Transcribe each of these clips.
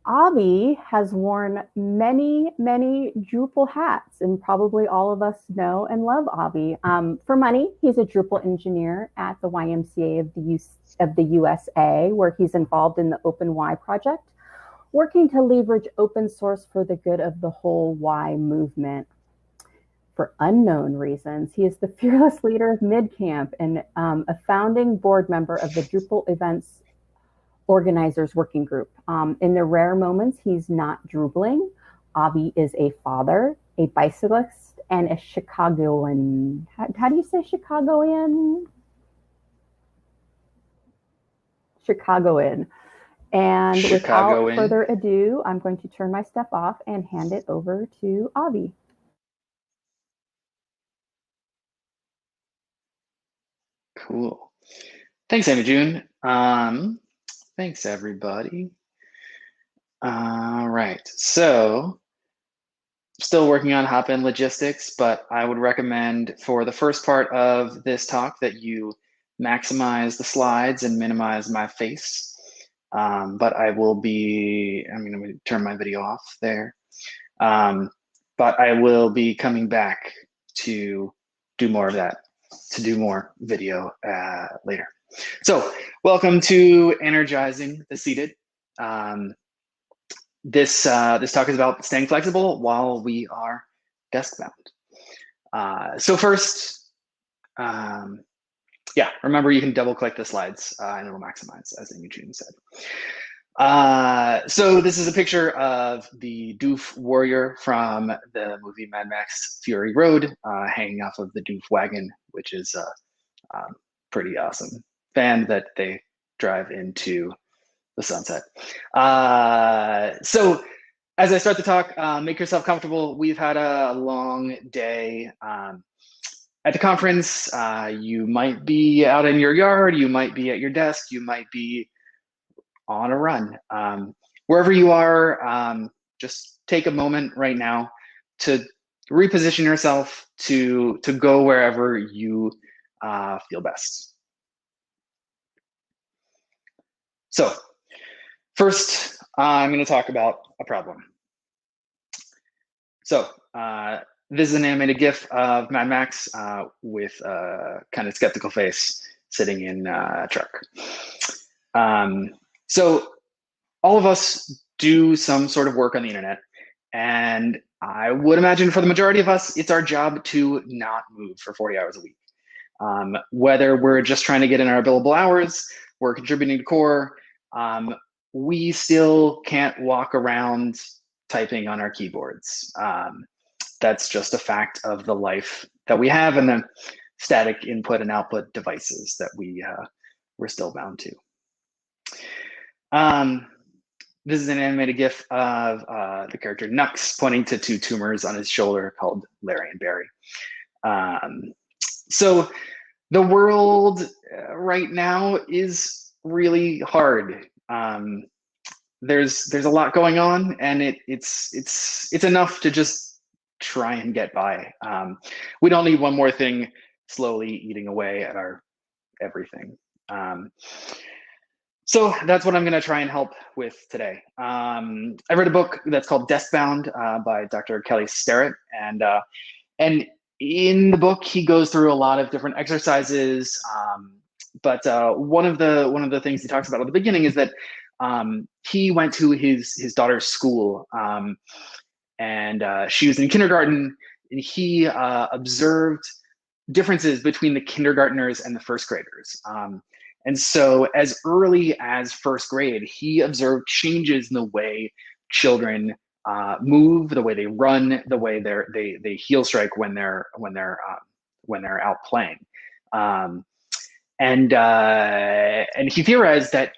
Avi has worn many, many Drupal hats, and probably all of us know and love Avi. For money, he's a Drupal engineer at the YMCA of the USA, where he's involved in the Open Y project, working to leverage open source for the good of the whole Y movement. For unknown reasons, he is the fearless leader of MidCamp and a founding board member of the Drupal events organizers working group. In the rare moments he's not droobling, Avi is a father, a bicyclist, and a Chicagoan. How do you say Chicagoan? Chicagoan. And without Chicagoan. further ado, I'm going to turn my stuff off and hand it over to Avi. Cool. Thanks, Amy June. Thanks, everybody. All right. So, still working on hop-in logistics, but I would recommend for the first part of this talk that you maximize the slides and minimize my face. But I'm going to turn my video off there. But I will be coming back to do more of that, to do more video later. So welcome to Energizing the Seated. This talk is about staying flexible while we are desk bound. So first, yeah, remember you can double click the slides and it'll maximize, as Amy June said. So this is a picture of the doof warrior from the movie Mad Max Fury Road, hanging off of the doof wagon, which is a pretty awesome van that they drive into the sunset. So as I start the talk, make yourself comfortable. We've had a long day at the conference. You might be out in your yard, you might be at your desk, you might be on a run. Wherever you are, just take a moment right now to reposition yourself to go wherever you feel best. So first, I'm going to talk about a problem. So this is an animated GIF of Mad Max with a kind of skeptical face sitting in a truck. So all of us do some sort of work on the internet, and I would imagine for the majority of us, it's our job to not move for 40 hours a week. Whether we're just trying to get in our billable hours, we're contributing to core, we still can't walk around typing on our keyboards. That's just a fact of the life that we have and the static input and output devices that we're still bound to. This is an animated GIF of the character Nux pointing to two tumors on his shoulder called Larry and Barry. So the world right now is really hard. There's a lot going on, and it's enough to just try and get by. We don't need one more thing slowly eating away at our everything. So that's what I'm going to try and help with today. I read a book that's called Deskbound by Dr. Kelly Starrett, and in the book he goes through a lot of different exercises. But one of the things he talks about at the beginning is that he went to his daughter's school, and she was in kindergarten, and he observed differences between the kindergartners and the first graders. And so as early as first grade, he observed changes in the way children move, the way they run, the way they heel strike when they're out playing. And he theorized that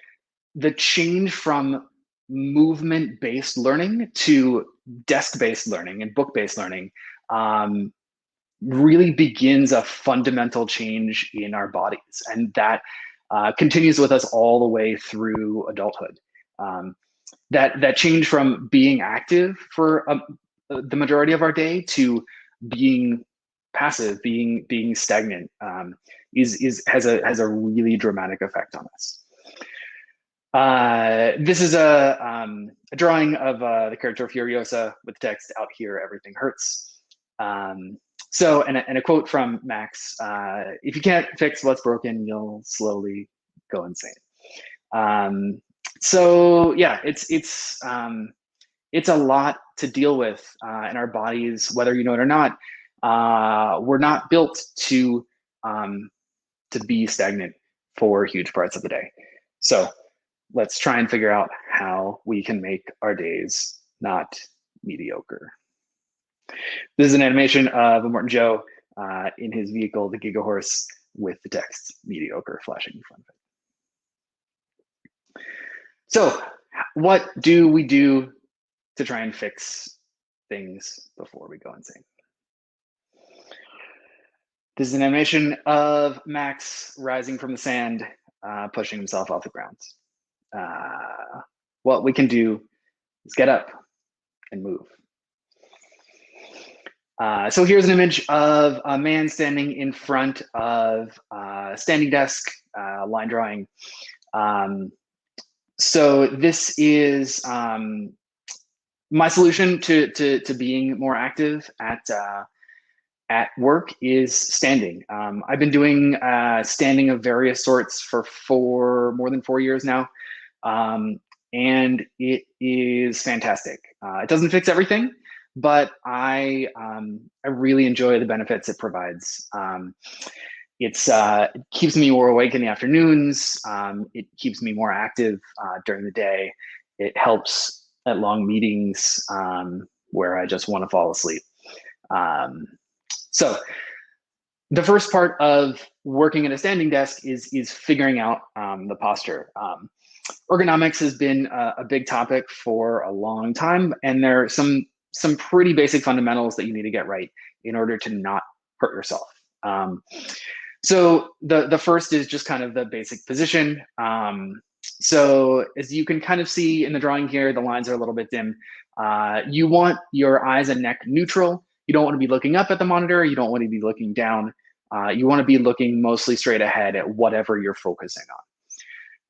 the change from movement-based learning to desk-based learning and book-based learning really begins a fundamental change in our bodies, and that continues with us all the way through adulthood. That change from being active for the majority of our day to being passive, being stagnant, has a really dramatic effect on us. This is a drawing of the character Furiosa with the text, "Out here, everything hurts." So, and a quote from Max: "If you can't fix what's broken, you'll slowly go insane." So yeah, it's a lot to deal with in our bodies, whether you know it or not. We're not built to be stagnant for huge parts of the day. So let's try and figure out how we can make our days not mediocre. This is an animation of Immortan Joe in his vehicle, the Giga Horse, with the text "mediocre" flashing in front of it. So what do we do to try and fix things before we go insane? This is an animation of Max rising from the sand, pushing himself off the ground. What we can do is get up and move. So here's an image of a man standing in front of a standing desk, line drawing. So this is my solution to being more active at work is standing. I've been doing standing of various sorts for more than 4 years now. And it is fantastic. It doesn't fix everything, but I really enjoy the benefits it provides. It keeps me more awake in the afternoons. It keeps me more active during the day. It helps at long meetings where I just want to fall asleep. So the first part of working at a standing desk is figuring out the posture. Ergonomics has been a big topic for a long time, and there are some pretty basic fundamentals that you need to get right in order to not hurt yourself. So the first is just kind of the basic position. So as you can kind of see in the drawing here, the lines are a little bit dim. You want your eyes and neck neutral. You don't want to be looking up at the monitor. You don't want to be looking down. You want to be looking mostly straight ahead at whatever you're focusing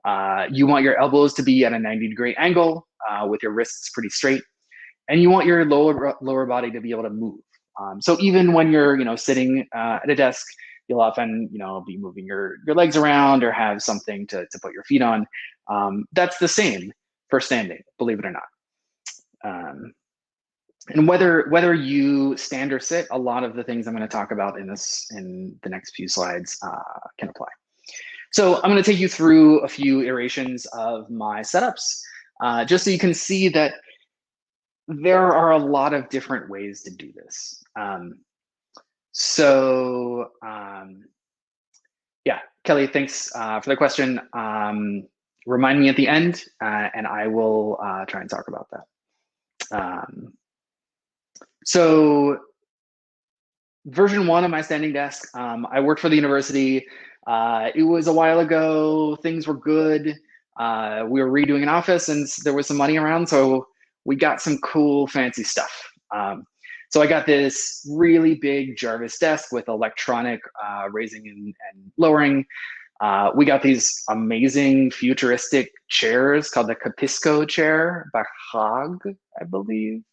on. You want your elbows to be at a 90-degree angle with your wrists pretty straight. And you want your lower body to be able to move. So even when you're sitting at a desk, you'll often be moving your legs around or have something to put your feet on. That's the same for standing, believe it or not. And whether you stand or sit, a lot of the things I'm going to talk about in the next few slides can apply. So I'm going to take you through a few iterations of my setups, just so you can see that there are a lot of different ways to do this. Yeah, Kelly, thanks for the question. Remind me at the end, and I will try and talk about that. So version 1 of my standing desk, I worked for the university. It was a while ago. Things were good. We were redoing an office, and there was some money around, so we got some cool, fancy stuff. So I got this really big Jarvis desk with electronic raising and lowering. We got these amazing futuristic chairs called the Capisco chair by Haag, I believe.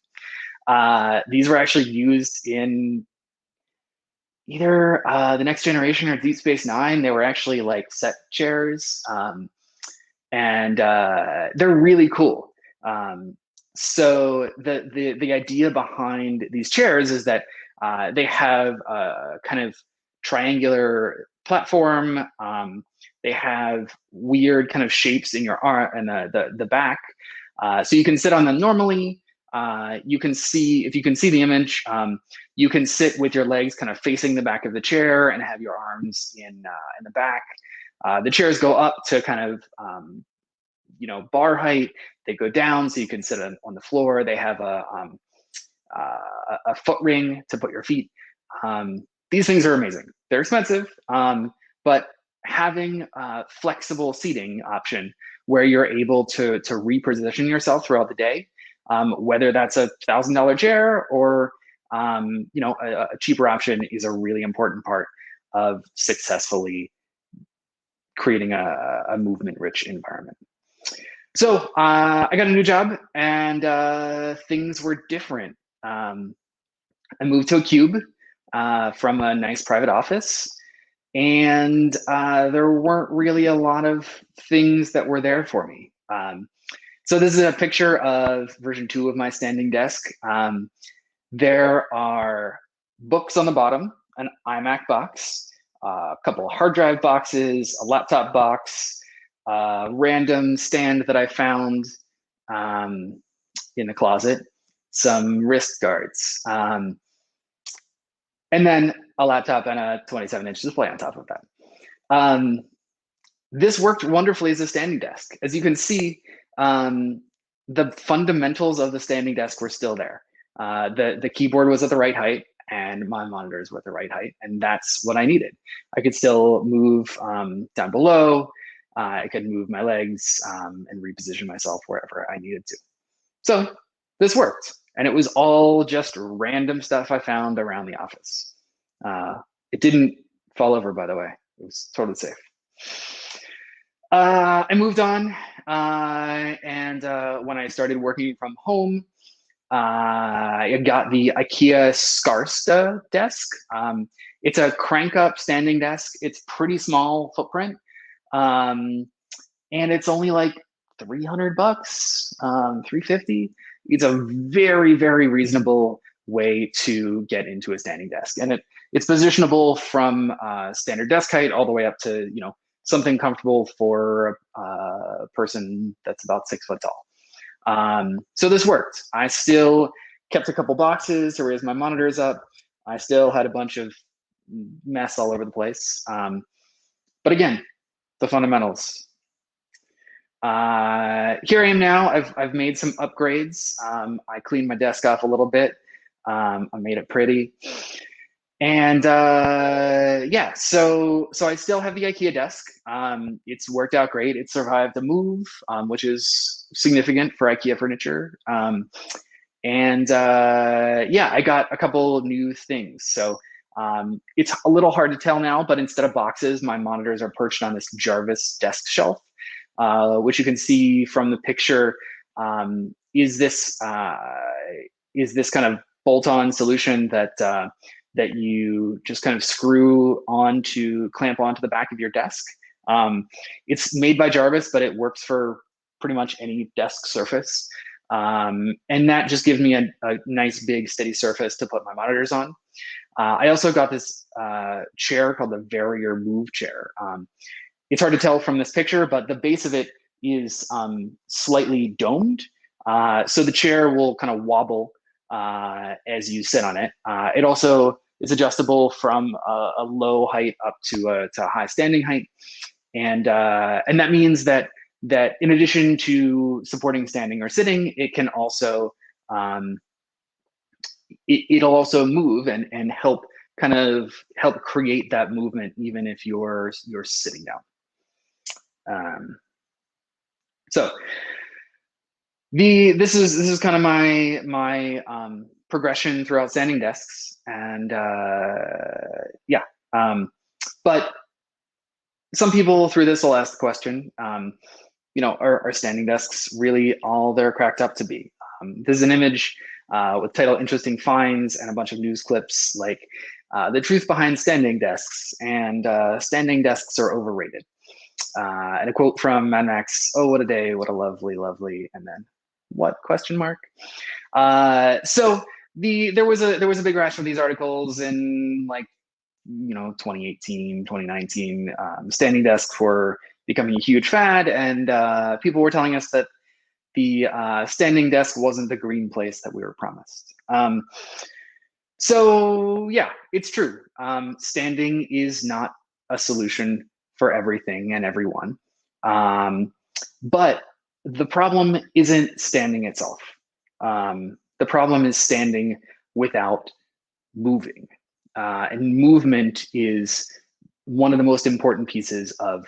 These were actually used in either The Next Generation or Deep Space Nine. They were actually like set chairs, and they're really cool. So the idea behind these chairs is that they have a kind of triangular platform. They have weird kind of shapes in your arm and the back, so you can sit on them normally. You can see, if you can see the image, you can sit with your legs kind of facing the back of the chair and have your arms in the back. The chairs go up to kind of bar height. They go down so you can sit on the floor. They have a foot ring to put your feet. These things are amazing. They're expensive, but having a flexible seating option where you're able to reposition yourself throughout the day, whether that's a $1,000 chair or a cheaper option, is a really important part of successfully creating a movement-rich environment. So I got a new job, and things were different. I moved to a cube from a nice private office, and there weren't really a lot of things that were there for me. So this is a picture of version 2 of my standing desk. There are books on the bottom, an iMac box, a couple of hard drive boxes, a laptop box, a random stand that I found in the closet, some wrist guards, and then a laptop and a 27-inch display on top of that. This worked wonderfully as a standing desk. As you can see, the fundamentals of the standing desk were still there. The keyboard was at the right height, and my monitors were at the right height, and that's what I needed. I could still move down below. I could move my legs and reposition myself wherever I needed to. So this worked, and it was all just random stuff I found around the office. It didn't fall over, by the way. It was totally safe. I moved on, and when I started working from home, I got the IKEA Skarsta desk. It's a crank-up standing desk. It's pretty small footprint, and it's only like $300, $350. It's a very, very reasonable way to get into a standing desk, and it's positionable from standard desk height all the way up to something comfortable for a person that's about 6 foot tall. So this worked. I still kept a couple boxes to raise my monitors up. I still had a bunch of mess all over the place. But again, the fundamentals. Here I am now. I've made some upgrades. I cleaned my desk off a little bit. I made it pretty. And yeah, so I still have the IKEA desk. It's worked out great. It survived a move, which is significant for IKEA furniture. And yeah, I got a couple new things. So it's a little hard to tell now, but instead of boxes, my monitors are perched on this Jarvis desk shelf, which you can see from the picture. Is this kind of bolt-on solution that you just kind of screw on to clamp onto the back of your desk. It's made by Jarvis, but it works for pretty much any desk surface. And that just gives me a nice big steady surface to put my monitors on. I also got this chair called the Varier Move Chair. It's hard to tell from this picture, but the base of it is slightly domed. So the chair will kind of wobble as you sit on it. It also is adjustable from a low height up to a high standing height. And that means that in addition to supporting standing or sitting, it can also, it'll also move and help create that movement even if you're sitting down. So this is kind of my progression throughout standing desks, and yeah. But some people through this will ask the question, are standing desks really all they're cracked up to be? This is an image with title "Interesting Finds" and a bunch of news clips like "The Truth Behind Standing Desks" and "Standing Desks Are Overrated." And a quote from Mad Max: "Oh, what a day! What a lovely, lovely," and then what question mark. So there was a big rash of these articles in 2018, 2019. Standing desks were becoming a huge fad, and people were telling us that the standing desk wasn't the green place that we were promised. So yeah, it's true. Standing is not a solution for everything and everyone. But the problem isn't standing itself. The problem is standing without moving. And movement is one of the most important pieces of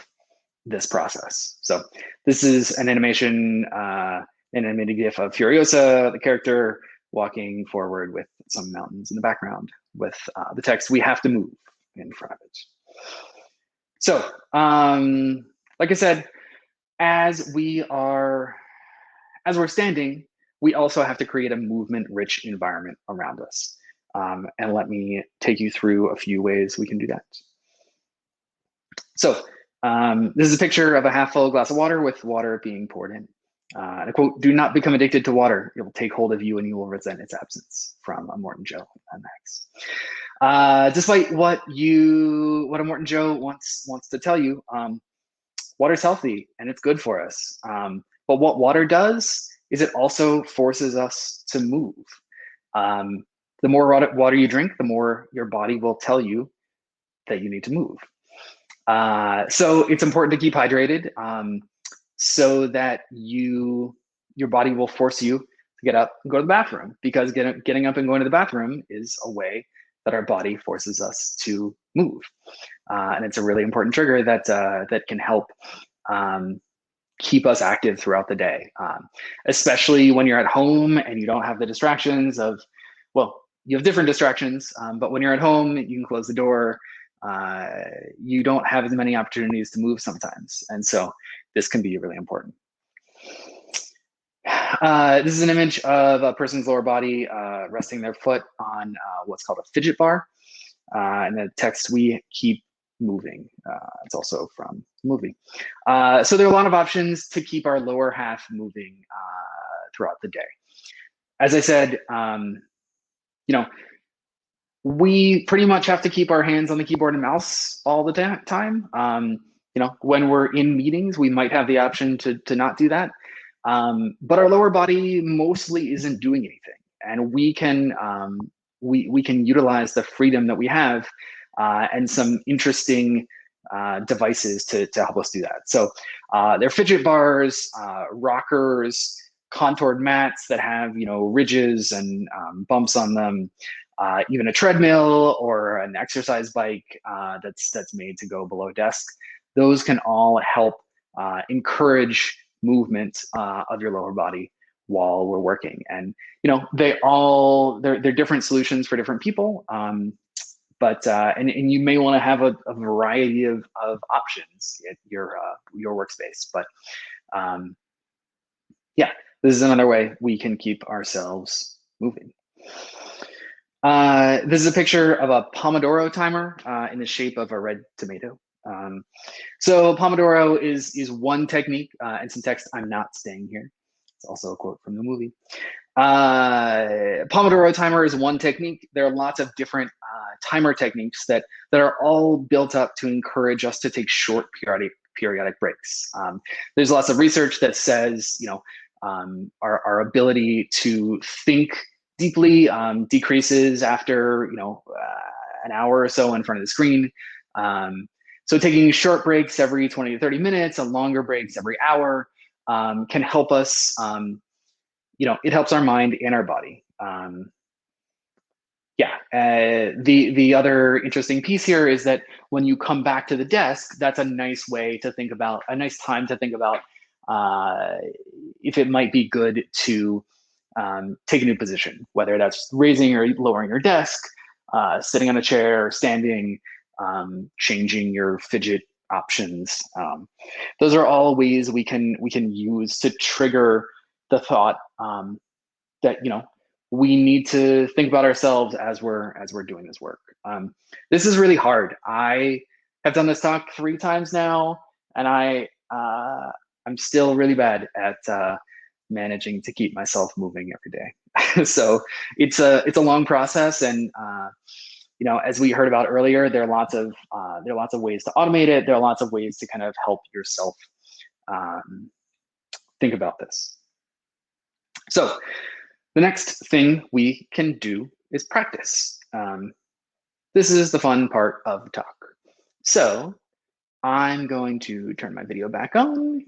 this process. So this is an animation, an animated GIF of Furiosa, the character, walking forward with some mountains in the background with the text, "We have to move," in front of it. So, like I said, as we're standing, we also have to create a movement-rich environment around us. And let me take you through a few ways we can do that. So this is a picture of a half-full glass of water with water being poured in. And a quote, "Do not become addicted to water. It will take hold of you and you will resent its absence," from a Morton Joe and Max. Despite what a Morton Joe wants to tell you, water's healthy and it's good for us. But what water does is it also forces us to move. The more water you drink, the more your body will tell you that you need to move. So it's important to keep hydrated, so that your body will force you to get up and go to the bathroom, because getting up and going to the bathroom is a way that our body forces us to move. And it's a really important trigger that can help keep us active throughout the day, especially when you're at home and you don't have the distractions of, well, you have different distractions, but when you're at home, you can close the door. You don't have as many opportunities to move sometimes. And so this can be really important. This is an image of a person's lower body resting their foot on what's called a fidget bar. And the text, "We keep moving." It's also from the movie. So there are a lot of options to keep our lower half moving throughout the day. As I said, we pretty much have to keep our hands on the keyboard and mouse all the time. When we're in meetings, we might have the option to not do that. But our lower body mostly isn't doing anything, and we can utilize the freedom that we have and some interesting devices to help us do that. So they're fidget bars, rockers, contoured mats that have ridges and bumps on them. Even a treadmill or an exercise bike that's made to go below desk. Those can all help encourage movement of your lower body while we're working. And they're different solutions for different people. But you may want to have a variety of options at your workspace. But yeah, this is another way we can keep ourselves moving. This is a picture of a Pomodoro timer in the shape of a red tomato. So Pomodoro is one technique, and some text, "I'm not staying here." It's also a quote from the movie. Pomodoro timer is one technique. There are lots of different timer techniques that are all built up to encourage us to take short periodic breaks. There's lots of research that says our ability to think deeply decreases after an hour or so in front of the screen. So taking short breaks every 20 to 30 minutes and longer breaks every hour can help us. It helps our mind and our body. The other interesting piece here is that when you come back to the desk, that's a nice time to think about if it might be good to take a new position, whether that's raising or lowering your desk, sitting on a chair, standing, changing your fidget options. Those are all ways we can use to trigger the thought that we need to think about ourselves as we're doing this work. This is really hard. I have done this talk 3 times now, and I'm still really bad at managing to keep myself moving every day. So it's a long process, and as we heard about earlier, there are lots of ways to automate it. There are lots of ways to kind of help yourself think about this. So the next thing we can do is practice. This is the fun part of the talk. So I'm going to turn my video back on.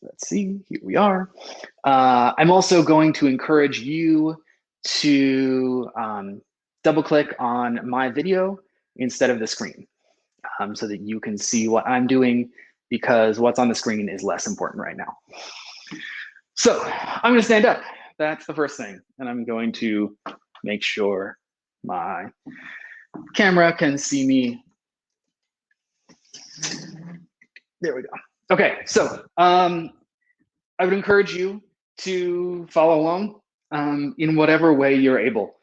Let's see, here we are. I'm also going to encourage you to double click on my video instead of the screen so that you can see what I'm doing, because what's on the screen is less important right now. So I'm going to stand up. That's the first thing. And I'm going to make sure my camera can see me. There we go. Okay, so I would encourage you to follow along in whatever way you're able.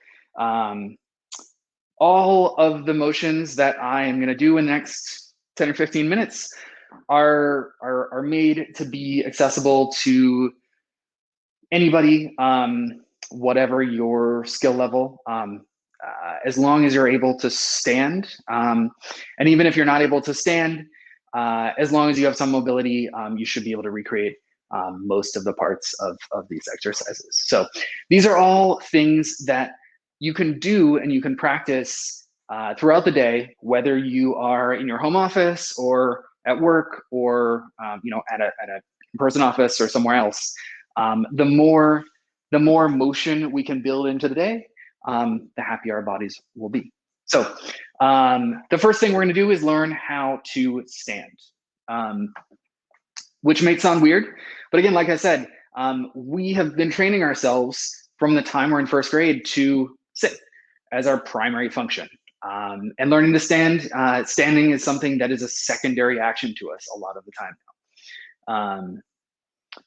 All of the motions that I am going to do in the next 10 or 15 minutes are made to be accessible to anybody, whatever your skill level, as long as you're able to stand. And even if you're not able to stand, as long as you have some mobility, you should be able to recreate most of the parts of these exercises. So these are all things that you can do and you can practice throughout the day, whether you are in your home office or at work or at a in-person office or somewhere else. The more motion we can build into the day, the happier our bodies will be. So the first thing we're going to do is learn how to stand, which may sound weird, but again, like I said, we have been training ourselves from the time we're in first grade to sit as our primary function. And learning to stand, standing is something that is a secondary action to us a lot of the time now.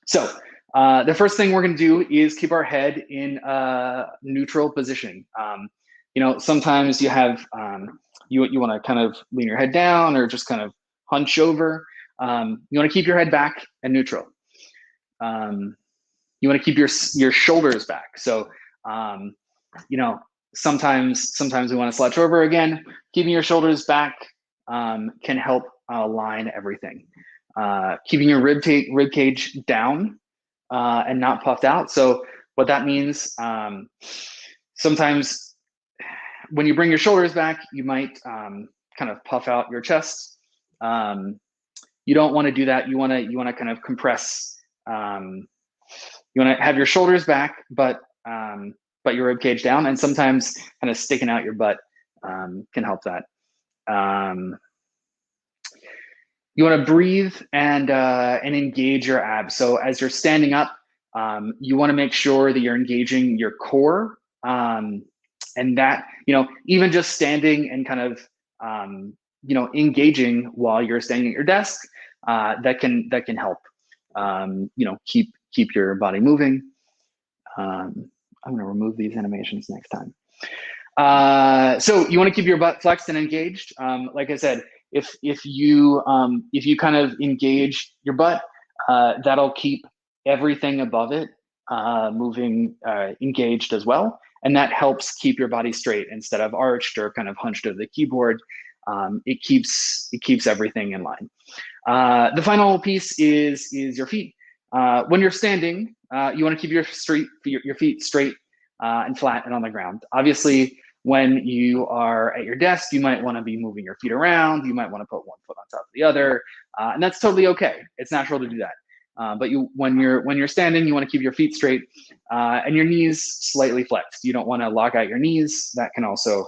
So the first thing we're going to do is keep our head in a neutral position. Sometimes you have, you want to kind of lean your head down or just kind of hunch over. You want to keep your head back and neutral. You want to keep your shoulders back. So, sometimes we want to slouch over again. Keeping your shoulders back can help align everything. Keeping your rib cage down and not puffed out. So what that means, sometimes when you bring your shoulders back, you might kind of puff out your chest. You don't want to do that. You want to kind of compress. You want to have your shoulders back, but your rib cage down, and sometimes kind of sticking out your butt can help that. You want to breathe and engage your abs. So as you're standing up, you want to make sure that you're engaging your core, and that even just standing and kind of engaging while you're standing at your desk, that can help keep your body moving. I'm going to remove these animations next time. So you want to keep your butt flexed and engaged. Like I said, if you kind of engage your butt, that'll keep everything above it moving, engaged as well, and that helps keep your body straight instead of arched or kind of hunched over the keyboard. It keeps everything in line. The final piece is your feet. When you're standing, you want to keep your feet straight and flat and on the ground. Obviously, when you are at your desk, you might want to be moving your feet around. You might want to put one foot on top of the other, and that's totally okay. It's natural to do that. But when you're standing, you want to keep your feet straight and your knees slightly flexed. You don't want to lock out your knees. That can also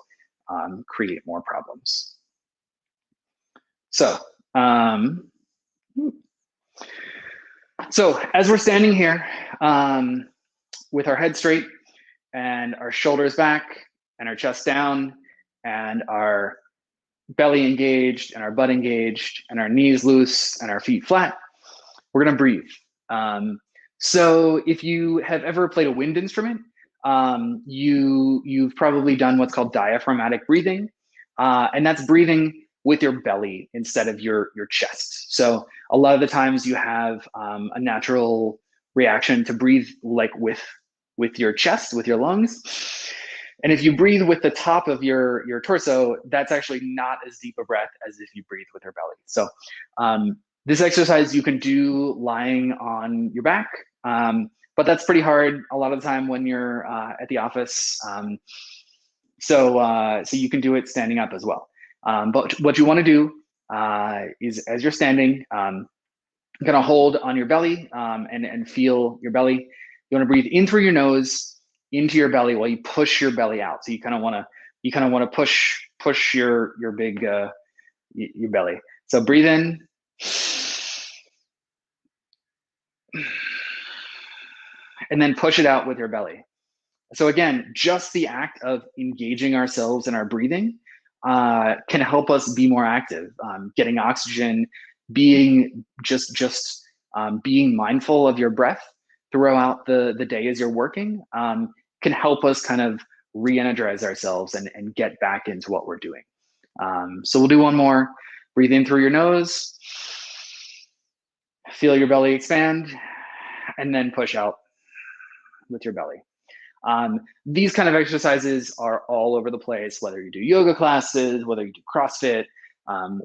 create more problems. So as we're standing here with our head straight and our shoulders back and our chest down and our belly engaged and our butt engaged and our knees loose and our feet flat, we're going to breathe. So if you have ever played a wind instrument, you've probably done what's called diaphragmatic breathing, and that's breathing with your belly instead of your chest. So a lot of the times you have a natural reaction to breathe like with your chest, with your lungs. And if you breathe with the top of your torso, that's actually not as deep a breath as if you breathe with your belly. So this exercise you can do lying on your back, but that's pretty hard a lot of the time when you're at the office. So you can do it standing up as well. But what you want to do is, as you're standing, kind of hold on your belly and feel your belly. You want to breathe in through your nose into your belly while you push your belly out. So you kind of want to push your big your belly. So breathe in. And then push it out with your belly. So again, just the act of engaging ourselves in our breathing can help us be more active, getting oxygen, being being mindful of your breath throughout the day as you're working can help us kind of re-energize ourselves and get back into what we're doing. So we'll do one more. Breathe in through your nose, feel your belly expand, and then push out with your belly. These kind of exercises are all over the place, whether you do yoga classes, whether you do CrossFit,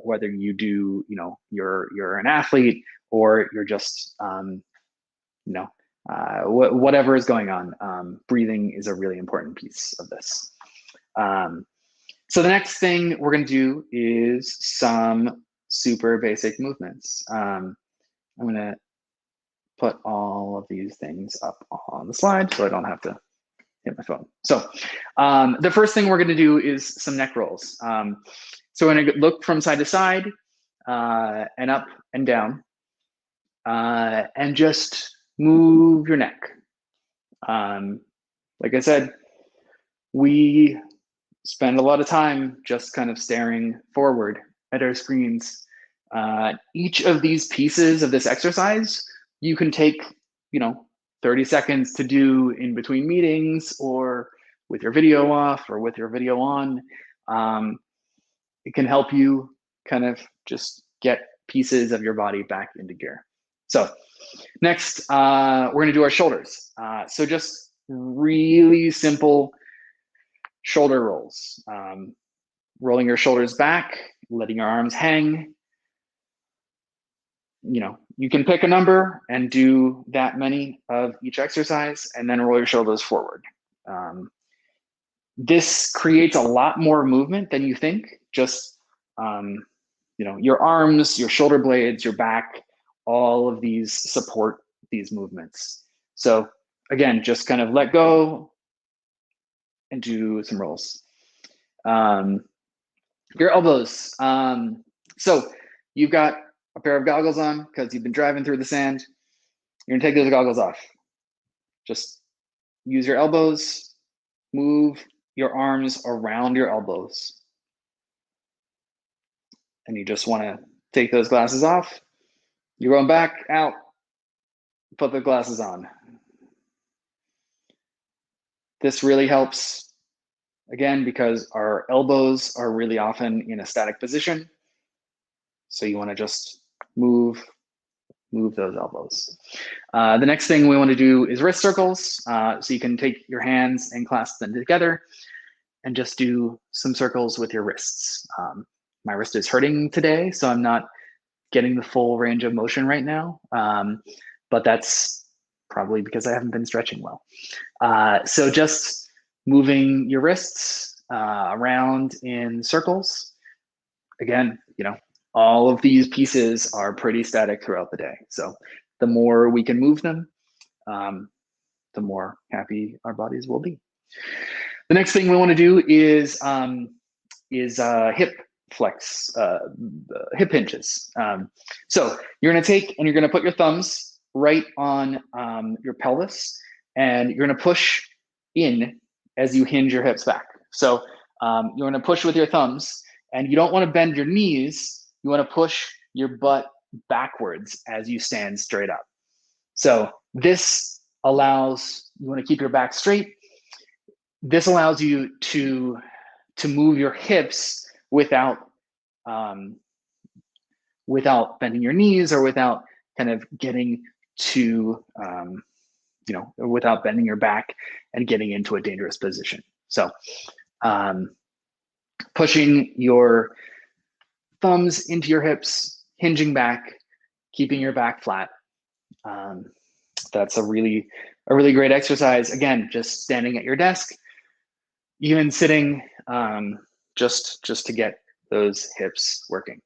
whether you do, you're an athlete, or you're just, whatever is going on. Breathing is a really important piece of this. So the next thing we're going to do is some super basic movements. I'm going to put all of these things up on the slide so I don't have to hit my phone. So the first thing we're going to do is some neck rolls. So we're going to look from side to side and up and down and just move your neck. Like I said, we spend a lot of time just kind of staring forward at our screens. Each of these pieces of this exercise, you can take, 30 seconds to do in between meetings or with your video off or with your video on. It can help you kind of just get pieces of your body back into gear. So next, we're going to do our shoulders. So just really simple shoulder rolls. Rolling your shoulders back, letting your arms hang. You can pick a number and do that many of each exercise and then roll your shoulders forward. This creates a lot more movement than you think. Just, your arms, your shoulder blades, your back, all of these support these movements. So again, just kind of let go and do some rolls. Your elbows. So you've got a pair of goggles on because you've been driving through the sand. You're gonna take those goggles off. Just use your elbows, move your arms around your elbows. And you just wanna take those glasses off. You're going back, out, put the glasses on. This really helps, again, because our elbows are really often in a static position. So you wanna just move those elbows. The next thing we want to do is wrist circles. So you can take your hands and clasp them together and just do some circles with your wrists. My wrist is hurting today, so I'm not getting the full range of motion right now, but that's probably because I haven't been stretching well. So just moving your wrists around in circles. Again, all of these pieces are pretty static throughout the day. So the more we can move them, the more happy our bodies will be. The next thing we want to do is hip flex, hip hinges. So you're going to take and you're going to put your thumbs right on your pelvis, and you're going to push in as you hinge your hips back. So you're going to push with your thumbs, and you don't want to bend your knees. You want to push your butt backwards as you stand straight up. So this allows, you want to keep your back straight. This allows you to move your hips without bending your knees or without kind of getting to, without bending your back and getting into a dangerous position. So pushing your thumbs into your hips, hinging back, keeping your back flat. That's a really great exercise. Again, just standing at your desk, even sitting, just to get those hips working.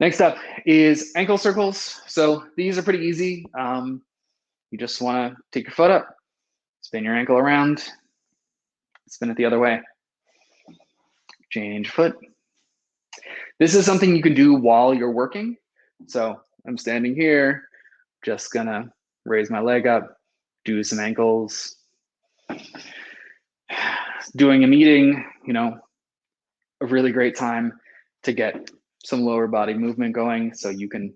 Next up is ankle circles. So these are pretty easy. You just want to take your foot up, spin your ankle around, spin it the other way, change foot. This is something you can do while you're working. So I'm standing here, just gonna raise my leg up, do some ankles. Doing a meeting, a really great time to get some lower body movement going so you can,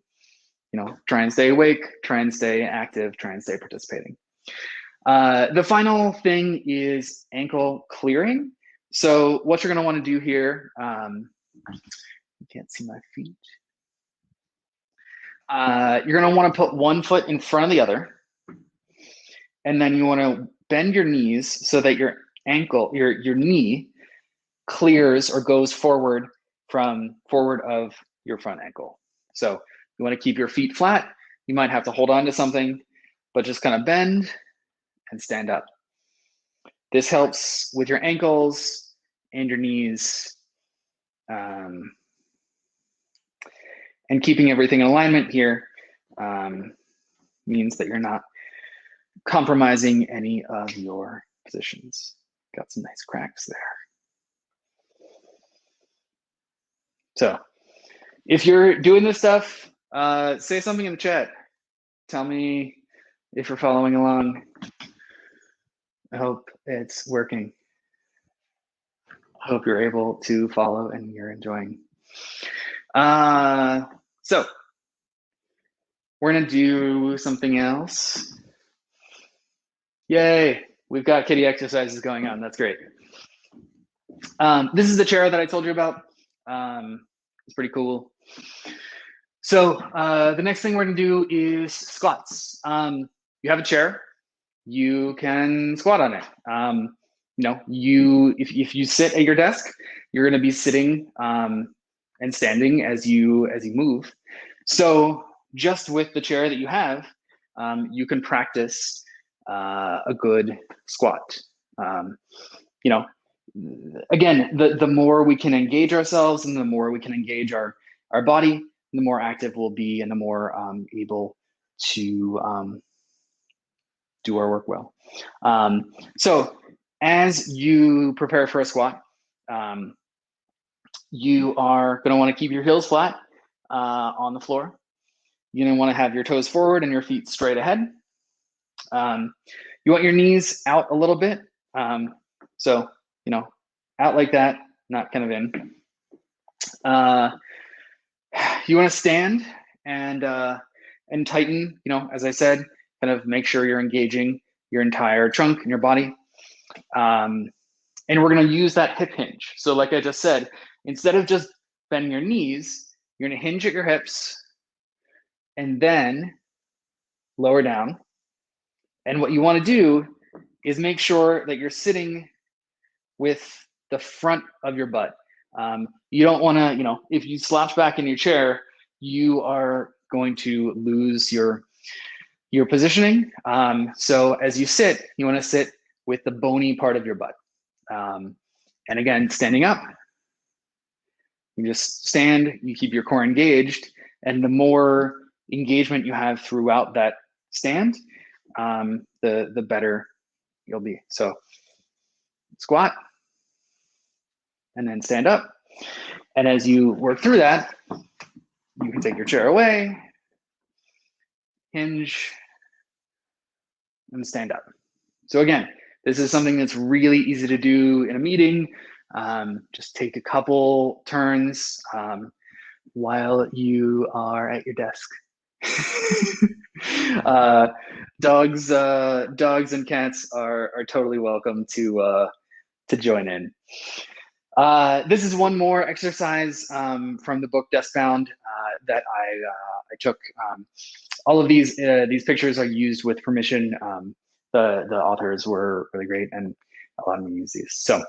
try and stay awake, try and stay active, try and stay participating. The final thing is ankle clearing. So what you're going to want to do here, you can't see my feet. You're going to want to put one foot in front of the other. And then you want to bend your knees so that your ankle, your knee clears or goes forward of your front ankle. So you want to keep your feet flat. You might have to hold on to something, but just kind of bend and stand up. This helps with your ankles and your knees, and keeping everything in alignment here means that you're not compromising any of your positions. Got some nice cracks there. So if you're doing this stuff, say something in the chat. Tell me if you're following along. I hope it's working. I hope you're able to follow and you're enjoying. So we're gonna do something else. Yay, we've got kitty exercises going on. That's great. This is the chair that I told you about. It's pretty cool. So the next thing we're gonna do is squats. You have a chair, you can squat on it. If you sit at your desk, you're gonna be sitting and standing as you move. So just with the chair that you have, you can practice a good squat. Again, the more we can engage ourselves and the more we can engage our body, the more active we'll be and the more able to do our work well. So as you prepare for a squat, you are going to want to keep your heels flat on the floor. You're going to want to have your toes forward and your feet straight ahead. You want your knees out a little bit. So, out like that, not kind of in. You want to stand and tighten, as I said, kind of make sure you're engaging your entire trunk and your body. And we're going to use that hip hinge. So like I just said, instead of just bending your knees, you're going to hinge at your hips and then lower down. And what you want to do is make sure that you're sitting with the front of your butt. You don't want to, if you slouch back in your chair, you are going to lose your positioning. So as you sit, you want to sit with the bony part of your butt. And again, standing up, you just stand, you keep your core engaged, and the more engagement you have throughout that stand, the better you'll be. So squat, and then stand up. And as you work through that, you can take your chair away, hinge, and stand up. So again, this is something that's really easy to do in a meeting. Just take a couple turns while you are at your desk. Dogs and cats are totally welcome to join in. This is one more exercise from the book Deskbound that I took. All of these pictures are used with permission. The authors were really great and allowed me to use these. So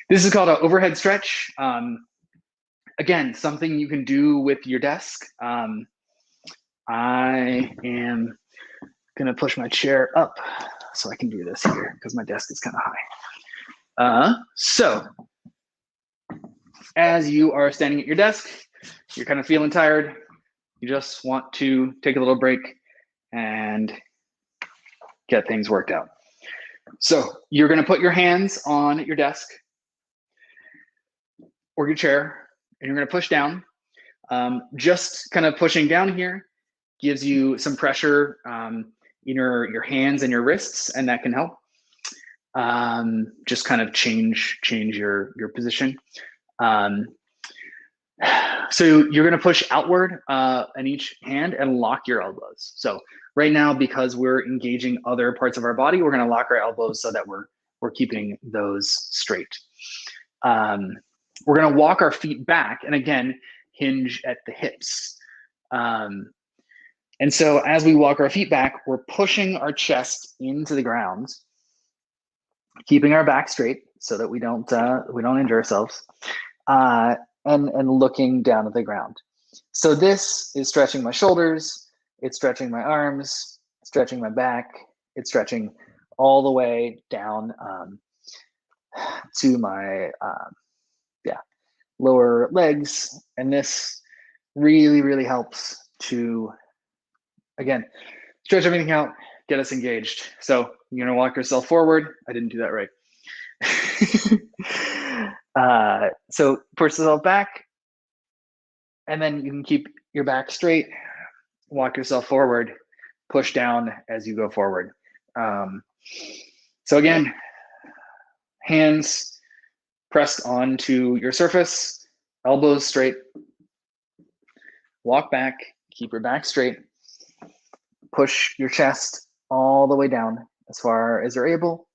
this is called an overhead stretch. Again, something you can do with your desk. I am gonna push my chair up so I can do this here because my desk is kind of high. So as you are standing at your desk, you're kind of feeling tired. You just want to take a little break and get things worked out. So you're going to put your hands on your desk or your chair, and you're going to push down. Just kind of pushing down here gives you some pressure in your hands and your wrists, and that can help. Just kind of change your position. So you're going to push outward in each hand and lock your elbows. So right now, because we're engaging other parts of our body, we're going to lock our elbows so that we're keeping those straight. We're going to walk our feet back and again hinge at the hips. And so as we walk our feet back, we're pushing our chest into the ground, keeping our back straight so that we don't injure ourselves, and looking down at the ground. So this is stretching my shoulders, it's stretching my arms, stretching my back, it's stretching all the way down to my lower legs, and this really helps to, again, stretch everything out, get us engaged. So you're gonna walk yourself forward. I didn't do that right. So push yourself back, and then you can keep your back straight, walk yourself forward, push down as you go forward. So again, hands pressed onto your surface, elbows straight, walk back, keep your back straight, push your chest all the way down as far as you're able,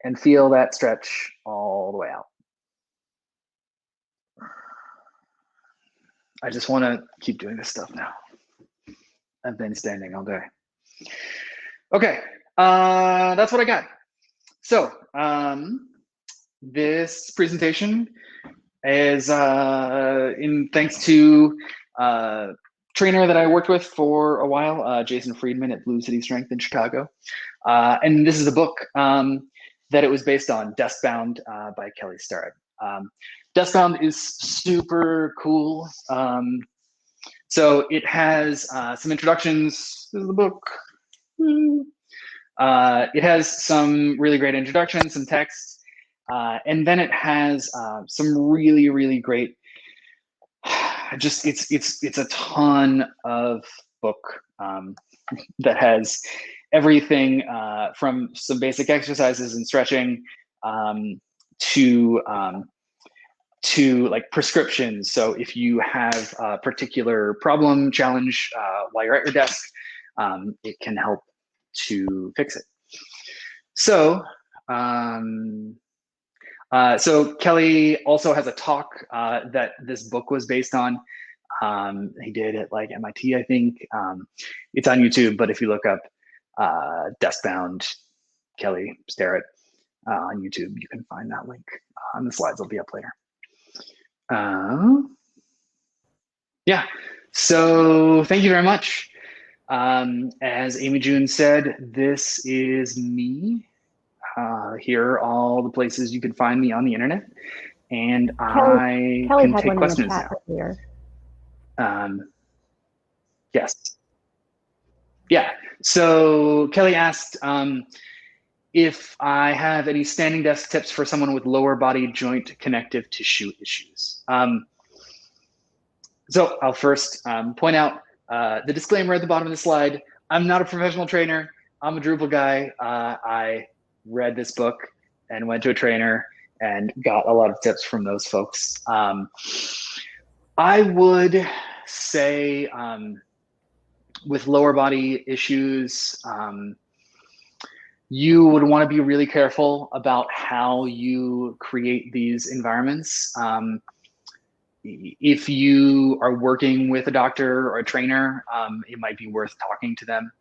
and feel that stretch all the way out. I just want to keep doing this stuff now. I've been standing all day. Okay, that's what I got. So this presentation is in thanks to a trainer that I worked with for a while, Jason Friedman at Blue City Strength in Chicago. And this is a book that it was based on, Deskbound by Kelly Starrett. Deskbound is super cool. So it has some introductions. This is the book. It has some really great introductions, some text, and then it has some really great. Just it's a ton of book that has everything from some basic exercises and stretching to like prescriptions. So if you have a particular problem, challenge while you're at your desk, it can help to fix it. So so Kelly also has a talk that this book was based on. He did at like MIT, I think. It's on YouTube, but if you look up Deskbound Kelly Starrett on YouTube, you can find that link. The slides will be up later. Yeah, so thank you very much. As Amy June said, this is me. Here are all the places you can find me on the internet, and Kelly can take questions now. Yes. Yeah, so Kelly asked if I have any standing desk tips for someone with lower body joint connective tissue issues. So I'll first point out the disclaimer at the bottom of the slide. I'm not a professional trainer. I'm a Drupal guy. I read this book and went to a trainer and got a lot of tips from those folks. I would say with lower body issues, you would want to be really careful about how you create these environments. If you are working with a doctor or a trainer, it might be worth talking to them.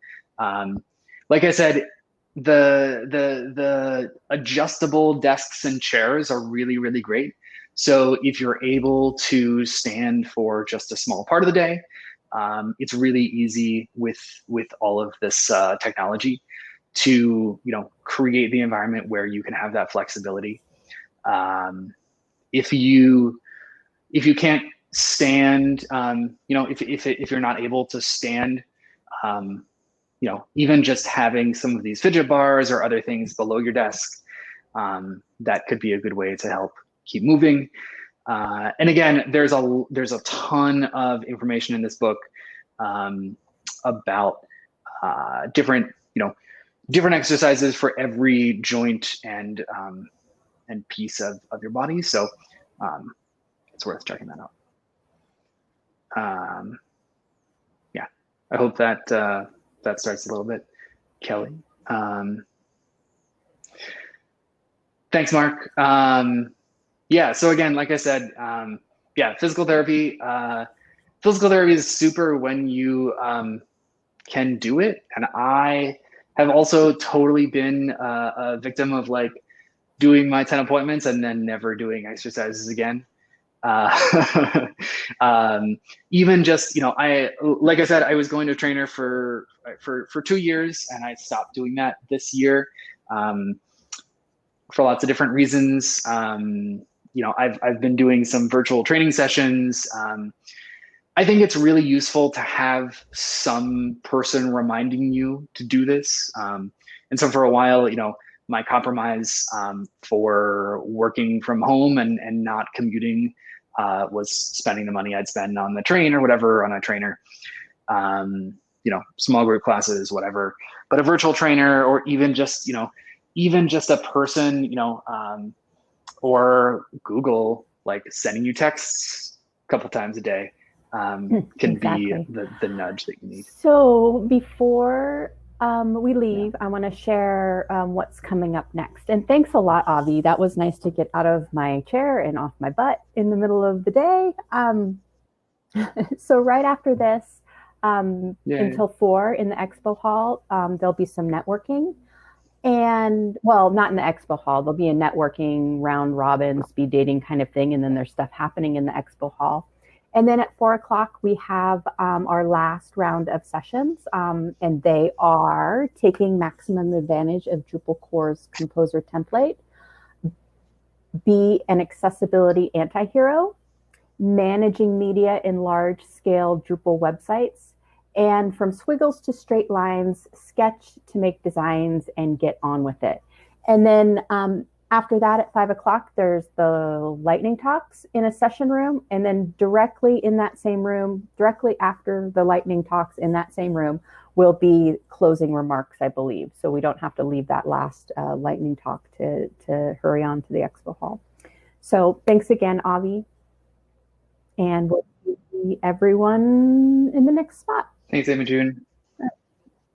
Like I said, the adjustable desks and chairs are really great. So if you're able to stand for just a small part of the day, it's really easy with all of this technology to create the environment where you can have that flexibility. If you can't stand, if you're not able to stand, even just having some of these fidget bars or other things below your desk, that could be a good way to help keep moving. And again, there's a ton of information in this book about different exercises for every joint and piece of your body. So it's worth checking that out. Yeah, I hope that that starts a little bit. Kelly. Thanks, Mark. Yeah, so again, like I said, yeah, physical therapy. Physical therapy is super when you can do it. And I have also totally been a victim of like doing my 10 appointments and then never doing exercises again. Even just, you know, like I said, I was going to a trainer for 2 years and I stopped doing that this year for lots of different reasons. You know, I've been doing some virtual training sessions. I think it's really useful to have some person reminding you to do this. And so for a while, you know, my compromise for working from home and not commuting was spending the money I'd spend on the train or whatever on a trainer, you know, small group classes, whatever. But a virtual trainer, or even just, you know, even just a person, you know, or Google, like sending you texts a couple times a day can Exactly. be the nudge that you need. So before we leave, I want to share what's coming up next. And thanks a lot, Avi. That was nice to get out of my chair and off my butt in the middle of the day. So right after this, until 4 in the expo hall, there'll be some networking. And well, not in the expo hall, there'll be a networking round robin speed dating kind of thing. And then there's stuff happening in the expo hall. And then at 4 o'clock, we have our last round of sessions, and they are taking maximum advantage of Drupal core's composer template, be an accessibility anti-hero, managing media in large-scale Drupal websites, and from squiggles to straight lines, sketch to make designs and get on with it. And then after that, at 5 o'clock, there's the lightning talks in a session room. And then directly in that same room, directly after the lightning talks in that same room, will be closing remarks, I believe. So we don't have to leave that last lightning talk to hurry on to the expo hall. So thanks again, Avi. And we'll see everyone in the next spot. Thanks, Imogen.